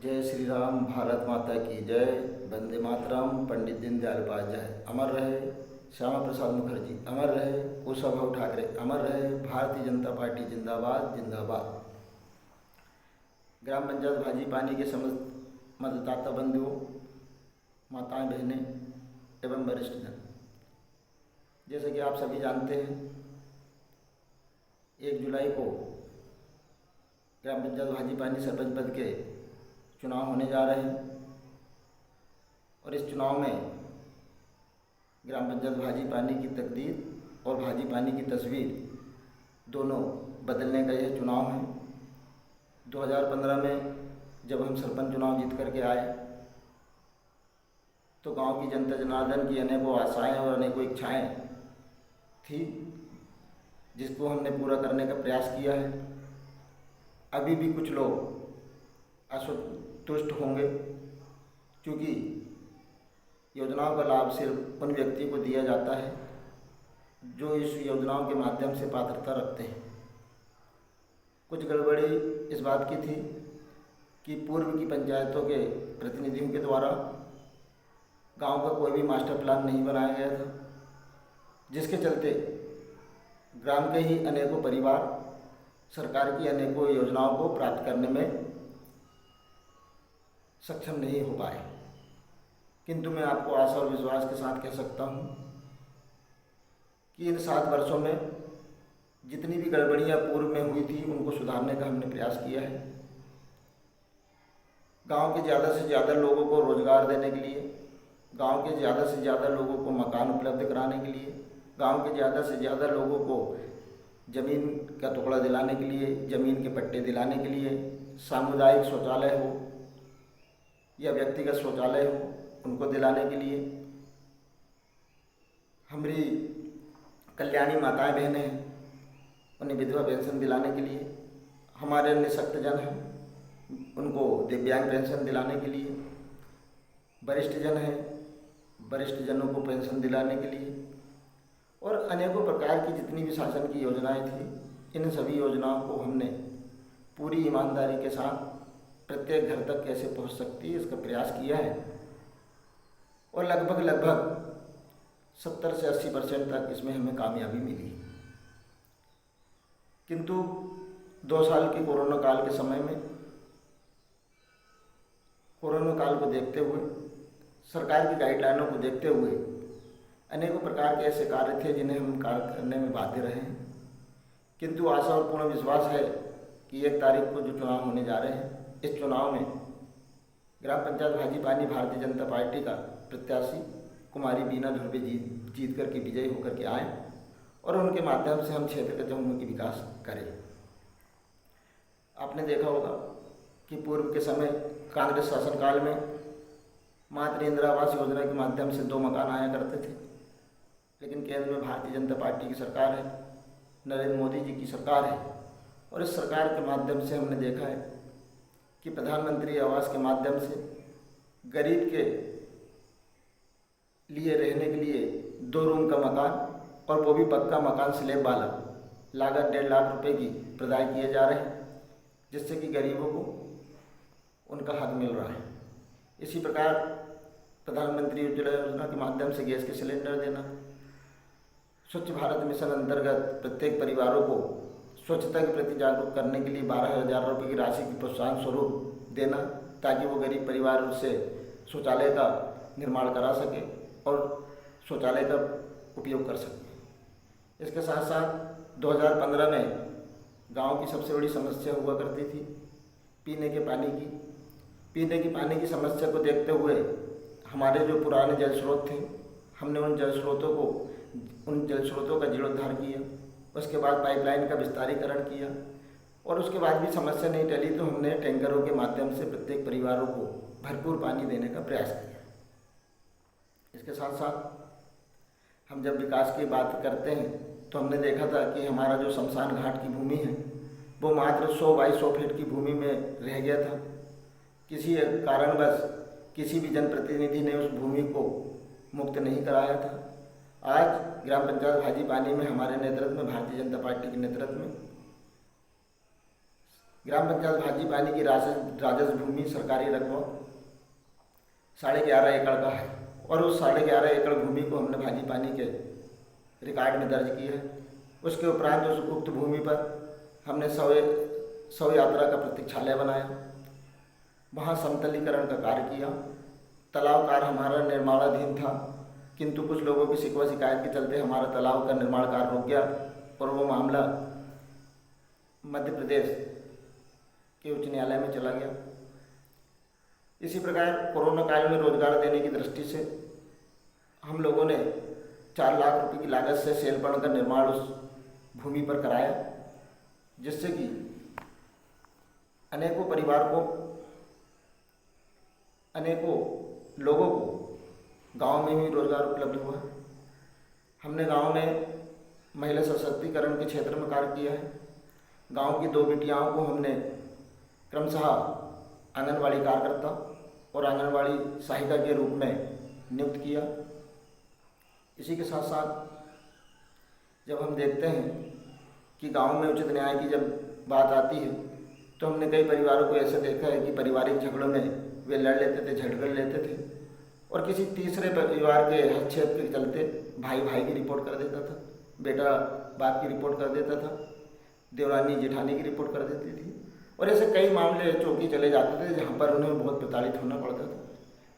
जय श्री राम, भारत माता की जय। वंदे मातरम। पंडित दीनदयाल उपाध्याय अमर रहे। श्यामा प्रसाद मुखर्जी अमर रहे। कुशाभाऊ ठाकरे अमर रहे। भारतीय जनता पार्टी जिंदाबाद जिंदाबाद। ग्राम पंचायत भाजी पानी के समस्त मतदाता बंधुओं, माताएं, बहनें एवं वरिष्ठ जन, जैसे कि आप सभी जानते हैं, 1 जुलाई को ग्राम पंचायत भाजी पानी सरपंच पद के चुनाव होने जा रहे हैं और इस चुनाव में ग्राम पंचायत भाजी पानी की तकदीर और भाजी पानी की तस्वीर दोनों बदलने का यह चुनाव है। 2015 में जब हम सरपंच चुनाव जीत करके आए तो गांव की जनता जनार्दन की अनेकों आशाएं और अनेकों इच्छाएं थी, जिसको हमने पूरा करने का प्रयास किया है। अभी भी कुछ लोग असंतुष्ट होंगे, क्योंकि योजनाओं का लाभ सिर्फ उन व्यक्ति को दिया जाता है जो इस योजनाओं के माध्यम से पात्रता रखते हैं। कुछ गड़बड़ी इस बात की थी कि पूर्व की पंचायतों के प्रतिनिधियों के द्वारा गांव का कोई भी मास्टर प्लान नहीं बनाया गया था, जिसके चलते ग्राम के ही अनेकों परिवार सरकार की अनेकों योजनाओं को प्राप्त करने में सक्षम नहीं हो पाए। किंतु मैं आपको आशा और विश्वास के साथ कह सकता हूँ कि इन 7 वर्षों में जितनी भी गड़बड़ियाँ पूर्व में हुई थी उनको सुधारने का हमने प्रयास किया है। गांव के ज़्यादा से ज़्यादा लोगों को रोजगार देने के लिए, गांव के ज़्यादा से ज़्यादा लोगों को मकान उपलब्ध कराने के लिए, गांव के ज़्यादा से ज़्यादा लोगों को ज़मीन का टुकड़ा दिलाने के लिए, ज़मीन के पट्टे दिलाने के लिए, सामुदायिक शौचालय हो या व्यक्तिगत शौचालय हो उनको दिलाने के लिए, हमारी कल्याणी माताएं बहनें हैं उन्हें विधवा पेंशन दिलाने के लिए, हमारे निःशक्त जन हैं उनको दिव्यांग पेंशन दिलाने के लिए, वरिष्ठ जन हैं वरिष्ठ जनों को पेंशन दिलाने के लिए, और अनेकों प्रकार की जितनी भी शासन की योजनाएं थी, इन सभी योजनाओं को हमने पूरी ईमानदारी के साथ प्रत्येक घर तक कैसे पहुंच सकती है इसका प्रयास किया है और लगभग 70 से 80% तक इसमें हमें कामयाबी मिली। किंतु 2 साल के कोरोना काल के समय में, कोरोना काल को देखते हुए, सरकार की गाइडलाइनों को देखते हुए अनेकों प्रकार के ऐसे कार्य थे जिन्हें हम कार्य करने में बाध्य रहे हैं। किंतु आशा और पूर्ण विश्वास है कि 1 तारीख को जो चुनाव होने जा रहे हैं, इस चुनाव में ग्राम पंचायत भाजी पानी भारतीय जनता पार्टी का प्रत्याशी कुमारी बीना धुर्वे जीत करके विजयी होकर के आए और उनके माध्यम से हम क्षेत्र का चहुमुखी विकास करें। आपने देखा होगा कि पूर्व के समय कांग्रेस शासनकाल में मातृ इंदिरा आवास योजना के माध्यम से 2 मकान आया करते थे, लेकिन केंद्र में भारतीय जनता पार्टी की सरकार है, नरेंद्र मोदी जी की सरकार है और इस सरकार के माध्यम से हमने देखा है कि प्रधानमंत्री आवास के माध्यम से गरीब के लिए रहने के लिए 2 रूम का मकान और वो भी पक्का मकान स्लैब वाला, लागत 1.5 लाख रुपए की प्रदान किए जा रहे हैं, जिससे कि गरीबों को उनका हक मिल रहा है। इसी प्रकार प्रधानमंत्री उज्ज्वला योजना के माध्यम से गैस के सिलेंडर देना, स्वच्छ भारत मिशन अंतर्गत प्रत्येक परिवारों को स्वच्छता के प्रति जागरूक करने के लिए 12,000 रुपये की राशि की प्रोत्साहन स्वरूप देना, ताकि वो गरीब परिवार उससे शौचालय का निर्माण करा सके और शौचालय का उपयोग कर सके। इसके साथ साथ 2015 में गांव की सबसे बड़ी समस्या हुआ करती थी पीने के पानी की समस्या को देखते हुए हमारे जो पुराने जल स्रोत थे, हमने उन जल स्रोतों का जीर्णोद्धार किया। उसके बाद पाइपलाइन का विस्तारीकरण किया और उसके बाद भी समस्या नहीं टली तो हमने टैंकरों के माध्यम से प्रत्येक परिवारों को भरपूर पानी देने का प्रयास किया। इसके साथ साथ हम जब विकास की बात करते हैं तो हमने देखा था कि हमारा जो शमशान घाट की भूमि है वो मात्र 100 बाई 100 फीट की भूमि में रह गया था। किसी कारणवश किसी भी जनप्रतिनिधि ने उस भूमि को मुक्त नहीं कराया था। आज ग्राम पंचायत भाजी पानी में हमारे नेतृत्व में, भारतीय जनता पार्टी के नेतृत्व में ग्राम पंचायत भाजी पानी की राजस्व भूमि सरकारी रकबा 11.5 एकड़ का है और उस 11.5 एकड़ भूमि को हमने भाजी पानी के रिकॉर्ड में दर्ज किया है। उसके उपरांत उस उक्त भूमि पर हमने शव यात्रा का प्रतीक्षालय बनाया, वहाँ समतलीकरण का कार्य किया। तालाब कार्य हमारा निर्माणाधीन था, किंतु कुछ लोगों की शिकवा शिकायत के चलते हमारा तालाब का निर्माण कार्य रुक गया और वो मामला मध्य प्रदेश के उच्च न्यायालय में चला गया। इसी प्रकार कोरोना काल में रोजगार देने की दृष्टि से हम लोगों ने 4 लाख रुपए की लागत से सेलपण का निर्माण उस भूमि पर कराया, जिससे कि अनेकों परिवार को, अनेकों लोगों को गांव में भी रोजगार उपलब्ध हुआ। हमने गांव में महिला सशक्तिकरण के क्षेत्र में कार्य किया है। गांव की 2 बेटियाओं को हमने क्रमशः आंगनवाड़ी कार्यकर्ता और आंगनवाड़ी सहायिका के रूप में नियुक्त किया। इसी के साथ साथ जब हम देखते हैं कि गांव में उचित न्याय की जब बात आती है तो हमने कई परिवारों को ऐसे देखा है कि पारिवारिक झगड़ों में वे लड़ लेते थे, झगड़ लेते थे और किसी तीसरे परिवार के हस्तक्षेप के चलते भाई भाई की रिपोर्ट कर देता था, बेटा बाप की रिपोर्ट कर देता था, देवरानी जेठानी की रिपोर्ट कर देती थी और ऐसे कई मामले चौकी चले जाते थे जहाँ पर उन्हें बहुत प्रताड़ित होना पड़ता था।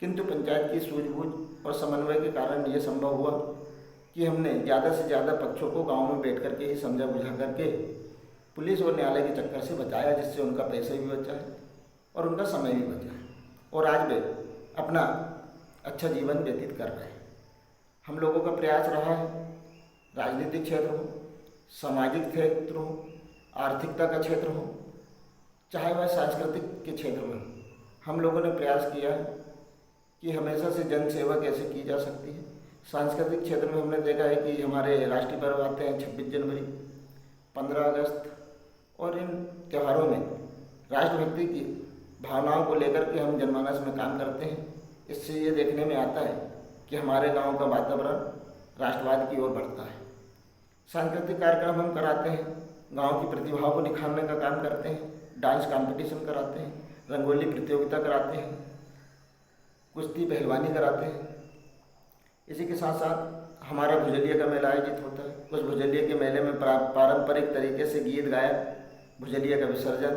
किंतु पंचायत की सूझबूझ और समन्वय के कारण ये संभव हुआ कि हमने ज़्यादा से ज़्यादा पक्षों को गांव में बैठ करके ही समझा बुझा करके पुलिस और न्यायालय के चक्कर से बचाया, जिससे उनका पैसे भी बचा है और उनका समय भी बचा है और आज वे अपना अच्छा जीवन व्यतीत कर रहे हैं। हम लोगों का प्रयास रहा है, राजनीतिक क्षेत्र हो, सामाजिक क्षेत्र हो, आर्थिकता का क्षेत्र हो, चाहे वह सांस्कृतिक के क्षेत्र में, हम लोगों ने प्रयास किया है कि हमेशा से जन सेवा कैसे की जा सकती है। सांस्कृतिक क्षेत्र में हमने देखा है कि हमारे राष्ट्रीय पर्व आते हैं 26 जनवरी, 15 अगस्त और इन त्योहारों में राष्ट्रभक्ति की भावनाओं को लेकर के हम जनमानस में काम करते हैं। इससे ये देखने में आता है कि हमारे गांव का वातावरण राष्ट्रवाद की ओर बढ़ता है। सांस्कृतिक कार्यक्रम हम कराते हैं, गांव की प्रतिभाओं को निखारने का काम करते हैं, डांस कंपटीशन कराते हैं, रंगोली प्रतियोगिता कराते हैं, कुश्ती पहलवानी कराते हैं। इसी के साथ साथ हमारा भुजलिया का मेला आयोजित होता है। उस भुजलिया के मेले में पारंपरिक तरीके से गीत गायक, भुजलिया का विसर्जन,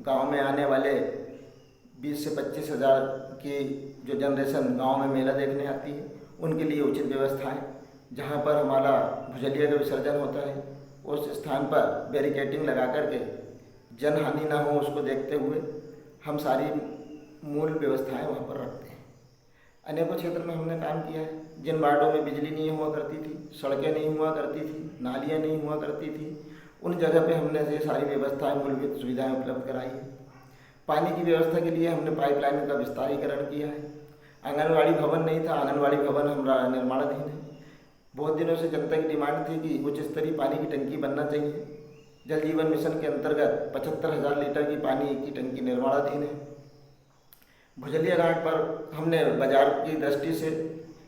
गांव में आने वाले 20 से 25 हज़ार की जो जनरेशन गांव में मेला देखने आती है उनके लिए उचित व्यवस्थाएं, जहां पर हमारा भुजलिया का विसर्जन होता है उस स्थान पर बैरिकेडिंग लगा करके जनहानि ना हो उसको देखते हुए हम सारी मूल व्यवस्थाएं वहां पर रखते हैं। अनेकों क्षेत्र में हमने काम किया है। जिन वार्डों में बिजली नहीं हुआ करती थी, सड़कें नहीं हुआ करती थी, नालियाँ नहीं हुआ करती थी, उन जगह पे हमने ये सारी व्यवस्थाएं, मूलभूत सुविधाएं उपलब्ध कराई है। पानी की व्यवस्था के लिए हमने पाइपलाइन का विस्तारीकरण किया है। आंगनवाड़ी भवन नहीं था, आंगनवाड़ी भवन हमारा निर्माणाधीन है। बहुत दिनों से जनता की डिमांड थी कि उच्च स्तरीय पानी की टंकी बनना चाहिए। जल जीवन मिशन के अंतर्गत 75,000 लीटर की पानी की टंकी निर्माणाधीन है। भुजलिया घाट पर हमने बाजार की दृष्टि से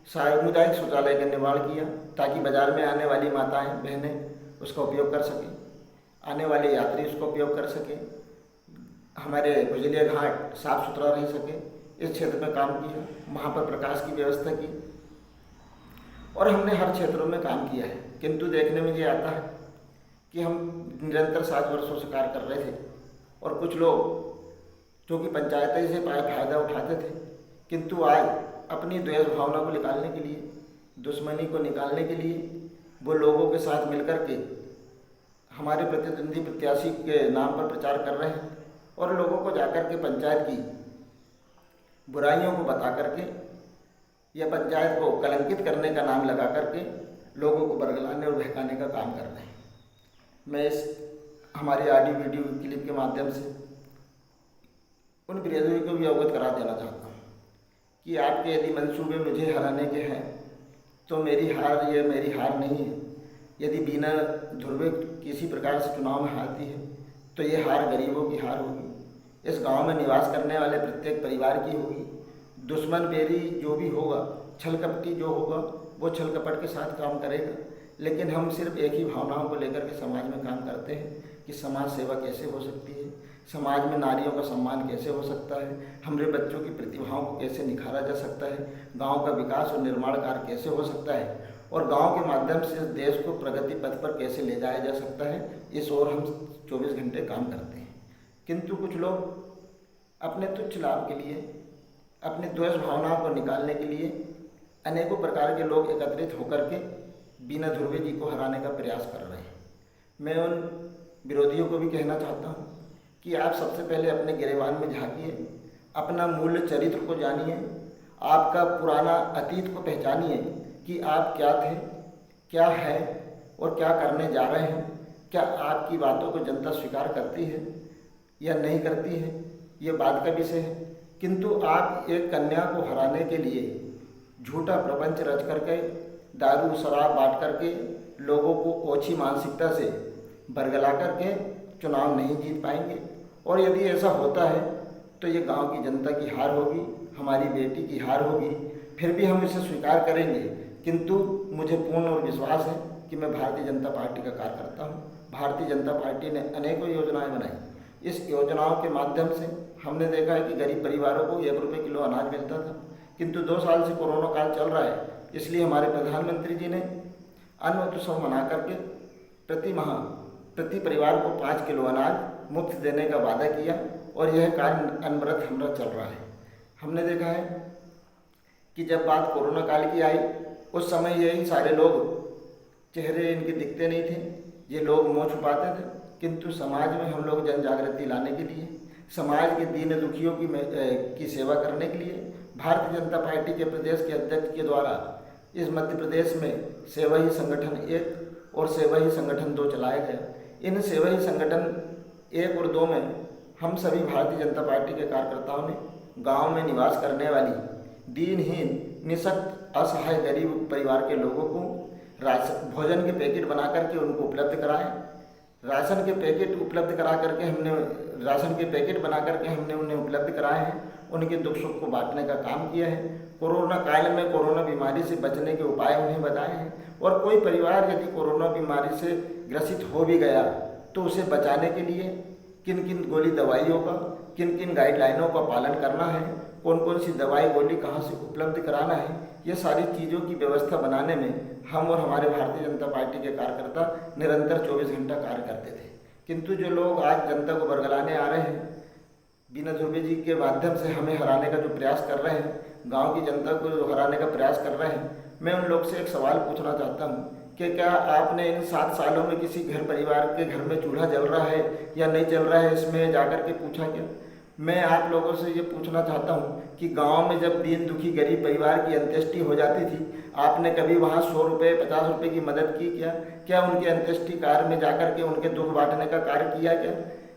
सामुदायिक शौचालय का निर्माण किया ताकि बाजार में आने वाली माताएं बहनें उसका उपयोग कर सकें, आने वाले यात्री उसका उपयोग कर सकें, हमारे भुजलिया घाट साफ सुथरा रह सके। इस क्षेत्र में काम किया, वहाँ पर प्रकाश की व्यवस्था की और हमने हर क्षेत्रों में काम किया है। किंतु देखने में ये आता है कि हम निरंतर 7 वर्षों से कार्य कर रहे थे और कुछ लोग जो कि पंचायतें से फायदा उठाते थे, किंतु आज अपनी द्वेष भावना को निकालने के लिए, दुश्मनी को निकालने के लिए वो लोगों के साथ मिलकर के हमारे प्रतिद्वंदी प्रत्याशी के नाम पर प्रचार कर रहे हैं और लोगों को जाकर के पंचायत की बुराइयों को बता करके या पंचायत को कलंकित करने का नाम लगा करके लोगों को बरगलाने और बहकाने का काम कर रहे हैं। मैं इस हमारे ऑडियो वीडियो क्लिप के माध्यम से उन विरोधियों को भी अवगत करा देना चाहता हूँ कि आपके यदि मंसूबे मुझे हराने के हैं तो मेरी हार नहीं है। यदि बिना ध्रुवे किसी प्रकार से चुनाव में हारती है तो ये हार गरीबों की हार होगी, इस गांव में निवास करने वाले प्रत्येक परिवार की होगी। दुश्मन बेरी जो भी होगा, छल कपटी जो होगा वो छल कपट के साथ काम करेगा, लेकिन हम सिर्फ एक ही भावनाओं को लेकर के समाज में काम करते हैं कि समाज सेवा कैसे हो सकती है, समाज में नारियों का सम्मान कैसे हो सकता है, हमारे बच्चों की प्रतिभाओं को कैसे निखारा जा सकता है, गांव का विकास और निर्माण कार्य कैसे हो सकता है और गांव के माध्यम से देश को प्रगति पथ पर कैसे ले जाया जा सकता है, इस ओर हम 24 घंटे काम करते हैं। किंतु कुछ लोग अपने तुच्छ लाभ के लिए, अपनी द्वेष भावनाओं को निकालने के लिए अनेकों प्रकार के लोग एकत्रित होकर के बीना ध्रुवे जी को हराने का प्रयास कर रहे हैं। मैं उन विरोधियों को भी कहना चाहता हूँ कि आप सबसे पहले अपने गिरेबान में झांकिए, अपना मूल्य चरित्र को जानिए, आपका पुराना अतीत को पहचानिए कि आप क्या थे, क्या है और क्या करने जा रहे हैं। क्या आपकी बातों को जनता स्वीकार करती है या नहीं करती है, ये बात का विषय है। किंतु आप एक कन्या को हराने के लिए झूठा प्रपंच रच करके, दारू शराब बांट करके, लोगों को ओछी मानसिकता से बरगला करके चुनाव नहीं जीत पाएंगे। और यदि ऐसा होता है तो ये गांव की जनता की हार होगी, हमारी बेटी की हार होगी। फिर भी हम इसे स्वीकार करेंगे, किंतु मुझे पूर्ण और विश्वास है कि मैं भारतीय जनता पार्टी का कार्यकर्ता हूँ। भारतीय जनता पार्टी ने अनेकों योजनाएं बनाई। इस योजनाओं के माध्यम से हमने देखा है कि गरीब परिवारों को 1 रुपये किलो अनाज मिलता था, किंतु 2 साल से कोरोना काल चल रहा है, इसलिए हमारे प्रधानमंत्री जी ने अन्न उत्सव मना करके प्रति माह प्रति परिवार को 5 किलो अनाज मुफ्त देने का वादा किया और यह कार्य अनवरत हमारा चल रहा है। हमने देखा है कि जब बात कोरोना काल की आई, उस समय यही सारे लोग, चेहरे इनके दिखते नहीं थे, ये लोग मुँह छुपाते थे, किंतु समाज में हम लोग जन जागृति लाने के लिए, समाज के दीन दुखियों की सेवा करने के लिए भारतीय जनता पार्टी के प्रदेश के अध्यक्ष के द्वारा इस मध्य प्रदेश में सेवा ही संगठन 1 और सेवा ही संगठन 2 चलाया गया। इन सेवा ही संगठन 1 और 2 में हम सभी भारतीय जनता पार्टी के कार्यकर्ताओं ने गांव में निवास करने वाली दीनहीन, निःशक्त, असहाय गरीब परिवार के लोगों को भोजन के पैकेट बना करके उनको उपलब्ध कराए। राशन के पैकेट बना करके हमने उन्हें उपलब्ध कराए हैं। उनके दुख सुख को बांटने का काम किया है। कोरोना काल में कोरोना बीमारी से बचने के उपाय उन्हें बताए हैं। और कोई परिवार यदि कोरोना बीमारी से ग्रसित हो भी गया तो उसे बचाने के लिए किन किन गोली दवाइयों का, किन किन गाइडलाइनों का पालन करना है, कौन कौन सी दवाई गोली कहाँ से उपलब्ध कराना है, ये सारी चीज़ों की व्यवस्था बनाने में हम और हमारे भारतीय जनता पार्टी के कार्यकर्ता निरंतर 24 घंटा कार्य करते थे। किंतु जो लोग आज जनता को बरगलाने आ रहे हैं, बीना ध्रुवे जी के माध्यम से हमें हराने का जो प्रयास कर रहे हैं, गांव की जनता को जो हराने का प्रयास कर रहे हैं, मैं उन लोग से एक सवाल पूछना चाहता हूं कि क्या आपने इन 7 सालों में किसी घर परिवार के घर में चूल्हा जल रहा है या नहीं जल रहा है, इसमें जाकर के पूछा क्या? मैं आप लोगों से ये पूछना चाहता हूँ कि गांव में जब दीन दुखी गरीब परिवार की अंत्येष्टि हो जाती थी, आपने कभी वहाँ 100 रुपये 50 रुपये की मदद की क्या? क्या उनके अंत्येष्टि कार्य में जाकर के उनके दुख बांटने का कार्य किया क्या?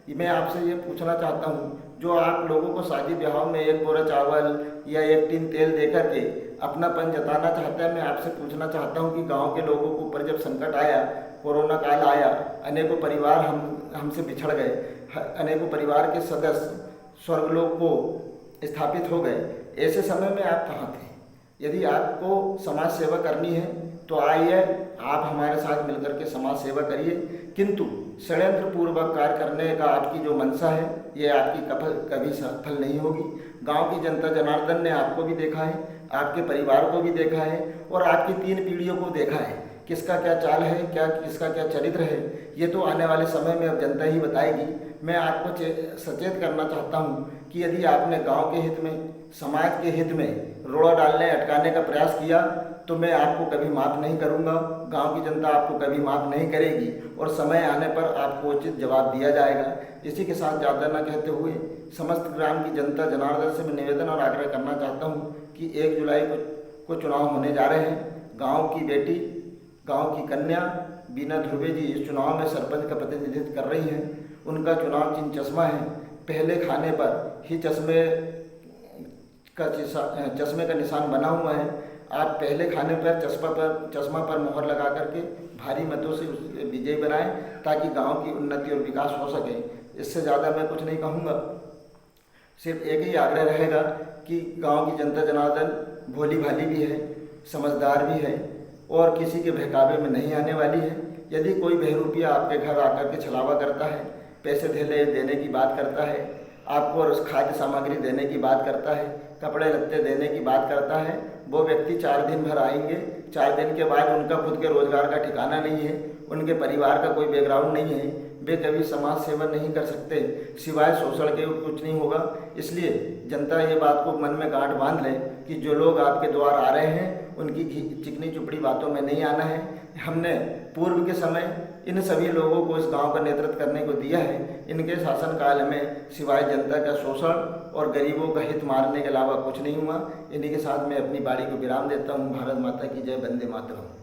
मैं आपसे ये पूछना चाहता हूँ, जो आप लोगों को शादी ब्याह में 1 बोरा चावल या 1 टीन तेल दे करके अपनापन जताना चाहता है, मैं आपसे पूछना चाहता हूँ कि गांव के लोगों के ऊपर जब संकट आया, कोरोना काल आया, अनेकों परिवार हमसे बिछड़ गए, अनेकों परिवार के सदस्य स्वर्गलोक को स्थापित हो गए, ऐसे समय में आप कहाँ थे? यदि आपको समाज सेवा करनी है तो आइए, आप हमारे साथ मिलकर के समाज सेवा करिए, किंतु षड्यंत्र पूर्वक कार्य करने का आपकी जो मंशा है, ये आपकी कभी सफल नहीं होगी। गांव की जनता जनार्दन ने आपको भी देखा है, आपके परिवार को भी देखा है और आपकी 3 पीढ़ियों को देखा है, किसका क्या चाल है, किसका क्या चरित्र है, ये तो आने वाले समय में अब जनता ही बताएगी। मैं आपको सचेत करना चाहता हूँ कि यदि आपने गांव के हित में, समाज के हित में रोड़ा डालने अटकाने का प्रयास किया तो मैं आपको कभी माफ़ नहीं करूँगा, गांव की जनता आपको कभी माफ़ नहीं करेगी और समय आने पर आपको उचित जवाब दिया जाएगा। इसी के साथ ज़्यादा न कहते हुए समस्त ग्राम की जनता जनार्दन से मैं निवेदन और आग्रह करना चाहता हूँ कि 1 जुलाई को चुनाव होने जा रहे हैं। गाँव की बेटी, गाँव की कन्या बीना ध्रुवे जी इस चुनाव में सरपंच का प्रतिनिधित्व कर रही हैं। उनका चुनाव चिन्ह चश्मा है। पहले खाने पर ही चश्मे का निशान बना हुआ है। आप पहले खाने पर चश्मा पर मोहर लगा करके भारी मतों से विजयी बनाएं ताकि गांव की उन्नति और विकास हो सके। इससे ज़्यादा मैं कुछ नहीं कहूँगा। सिर्फ एक ही आग्रह रहेगा कि गांव की जनता जनार्दन भोली भाली भी है, समझदार भी है और किसी के बहकावे में नहीं आने वाली है। यदि कोई बहरूपिया आपके घर आकर के छलावा करता है पैसे देने की बात करता है, आपको खाद्य सामग्री देने की बात करता है, कपड़े लत्ते देने की बात करता है, वो व्यक्ति 4 दिन भर आएंगे, 4 दिन के बाद उनका खुद के रोजगार का ठिकाना नहीं है, उनके परिवार का कोई बैकग्राउंड नहीं है, वे कभी समाज सेवा नहीं कर सकते, सिवाय शोषण के कुछ नहीं होगा। इसलिए जनता ये बात को मन में गांठ बांध ले कि जो लोग आपके द्वार आ रहे हैं उनकी चिकनी चुपड़ी बातों में नहीं आना है। हमने पूर्व के समय इन सभी लोगों को इस गांव का नेतृत्व करने को दिया है। इनके शासनकाल में सिवाय जनता का शोषण और गरीबों का हित मारने के अलावा कुछ नहीं हुआ। इन्हीं के साथ मैं अपनी बारी को विराम देता हूँ। भारत माता की जय, वंदे मातरम।